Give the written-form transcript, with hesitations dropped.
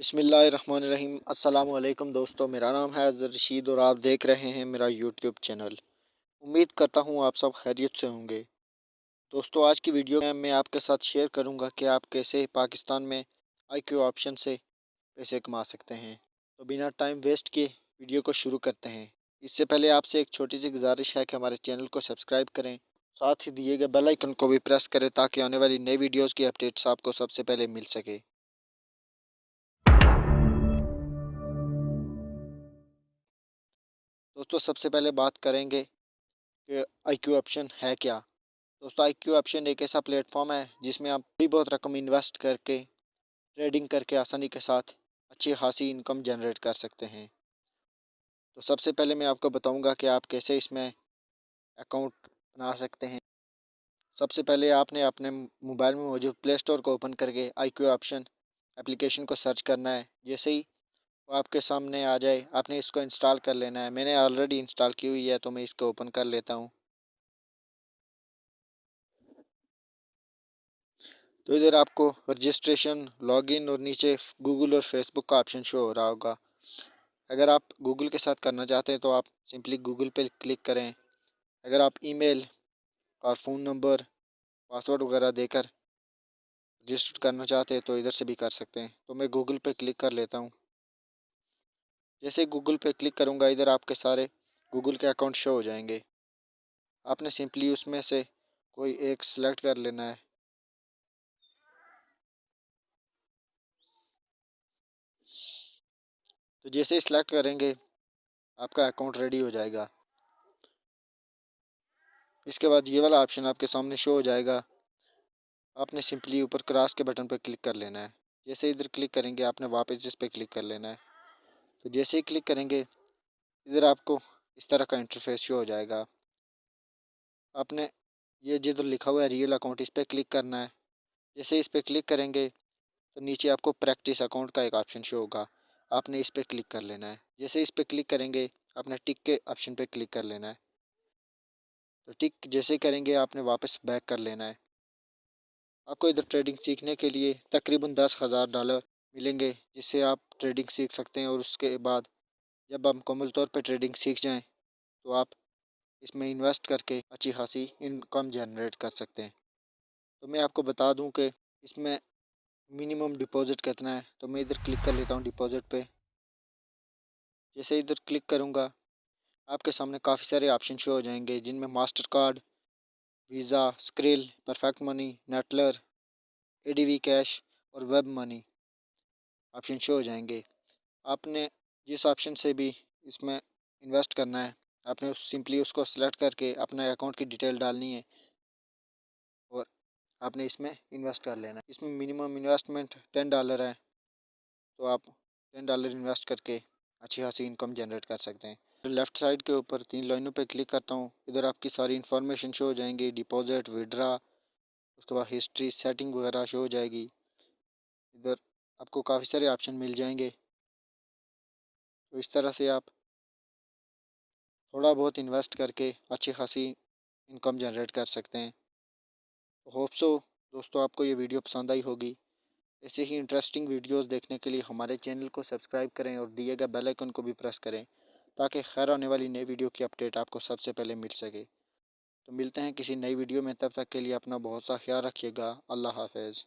बिस्मिल्लाहिर्रहमानिर्रहीम। अस्सलाम वालेकुम दोस्तों, मेरा नाम है अज़र रशीद और आप देख रहे हैं मेरा यूट्यूब चैनल। उम्मीद करता हूँ आप सब खैरियत से होंगे। दोस्तों, आज की वीडियो में मैं आपके साथ शेयर करूँगा कि आप कैसे पाकिस्तान में आईक्यू ऑप्शन से पैसे कमा सकते हैं। तो बिना टाइम वेस्ट किए वीडियो को शुरू करते हैं। इससे पहले आपसे एक छोटी सी गुजारिश है कि हमारे चैनल को सब्सक्राइब करें, साथ ही दिए गए बेल आइकन को भी प्रेस करें ताकि आने वाली नई वीडियोज़ की अपडेट्स आपको सबसे पहले मिल सके। दोस्तों, सबसे पहले बात करेंगे कि आईक्यू ऑप्शन है क्या। दोस्तों, आईक्यू ऑप्शन एक ऐसा प्लेटफॉर्म है जिसमें आप थोड़ी बहुत रकम इन्वेस्ट करके ट्रेडिंग करके आसानी के साथ अच्छी खासी इनकम जनरेट कर सकते हैं। तो सबसे पहले मैं आपको बताऊंगा कि आप कैसे इसमें अकाउंट बना सकते हैं। सबसे पहले आपने अपने मोबाइल में मौजूद प्ले स्टोर को ओपन करके आईक्यू ऑप्शन एप्लीकेशन को सर्च करना है। जैसे ही वो आपके सामने आ जाए आपने इसको इंस्टॉल कर लेना है। मैंने ऑलरेडी इंस्टॉल की हुई है तो मैं इसको ओपन कर लेता हूँ। तो इधर आपको रजिस्ट्रेशन, लॉगिन और नीचे गूगल और फेसबुक का ऑप्शन शो हो रहा होगा। अगर आप गूगल के साथ करना चाहते हैं तो आप सिंपली गूगल पे क्लिक करें। अगर आप ईमेल और फ़ोन नंबर, पासवर्ड वगैरह देकर रजिस्टर करना चाहते हैं तो इधर से भी कर सकते हैं। तो मैं गूगल पे क्लिक कर लेता हूँ। जैसे गूगल पे क्लिक करूँगा इधर आपके सारे गूगल के अकाउंट शो हो जाएंगे। आपने सिंपली उसमें से कोई एक सिलेक्ट कर लेना है। तो जैसे ही सिलेक्ट करेंगे आपका अकाउंट रेडी हो जाएगा। इसके बाद ये वाला ऑप्शन आपके सामने शो हो जाएगा। आपने सिंपली ऊपर क्रॉस के बटन पर क्लिक कर लेना है। जैसे इधर क्लिक करेंगे आपने वापस इस पर क्लिक कर लेना है। तो जैसे ही क्लिक करेंगे इधर आपको इस तरह का इंटरफेस शो हो जाएगा। आपने ये जिधर लिखा हुआ है रियल अकाउंट, इस पर क्लिक करना है। जैसे इस पर क्लिक करेंगे तो नीचे आपको प्रैक्टिस अकाउंट का एक ऑप्शन शो होगा। आपने इस पर क्लिक कर लेना है। जैसे इस पर क्लिक करेंगे आपने टिक के ऑप्शन पर क्लिक कर लेना है। तो टिक जैसे ही करेंगे आपने वापस बैक कर लेना है। आपको इधर ट्रेडिंग सीखने के लिए तकरीबन $10,000 मिलेंगे जिससे आप ट्रेडिंग सीख सकते हैं। और उसके बाद जब आप मुकम्मल तौर पर ट्रेडिंग सीख जाएं तो आप इसमें इन्वेस्ट करके अच्छी खासी इनकम जनरेट कर सकते हैं। तो मैं आपको बता दूं कि इसमें मिनिमम डिपॉजिट कितना है। तो मैं इधर क्लिक कर लेता हूं डिपॉजिट पे। जैसे इधर क्लिक करूंगा आपके सामने काफ़ी सारे ऑप्शन शो हो जाएंगे जिनमें master card, visa, skill, perfect money, Neteller, ADV cash और वेब मनी ऑप्शन शो हो जाएंगे। आपने जिस ऑप्शन से भी इसमें इन्वेस्ट करना है आपने सिंपली उसको सेलेक्ट करके अपने अकाउंट की डिटेल डालनी है और आपने इसमें इन्वेस्ट कर लेना है। इसमें मिनिमम इन्वेस्टमेंट $10 है। तो आप $10 इन्वेस्ट करके अच्छी खासी इनकम जनरेट कर सकते हैं। लेफ़्ट साइड के ऊपर 3 लाइनों पे क्लिक करता हूँ। इधर आपकी सारी इन्फॉर्मेशन शो हो जाएंगी, डिपॉजिट, विड्रा, उसके बाद हिस्ट्री, सेटिंग वगैरह शो हो जाएगी। इधर आपको काफ़ी सारे ऑप्शन मिल जाएंगे। तो इस तरह से आप थोड़ा बहुत इन्वेस्ट करके अच्छी खासी इनकम जनरेट कर सकते हैं। होप सो दोस्तों आपको ये वीडियो पसंद आई होगी। ऐसे ही इंटरेस्टिंग वीडियोस देखने के लिए हमारे चैनल को सब्सक्राइब करें और दिए गए बेल आइकन को भी प्रेस करें ताकि खैर आने वाली नई वीडियो की अपडेट आपको सबसे पहले मिल सके। तो मिलते हैं किसी नई वीडियो में, तब तक के लिए अपना बहुत सा ख्याल रखिएगा। अल्लाह हाफिज़।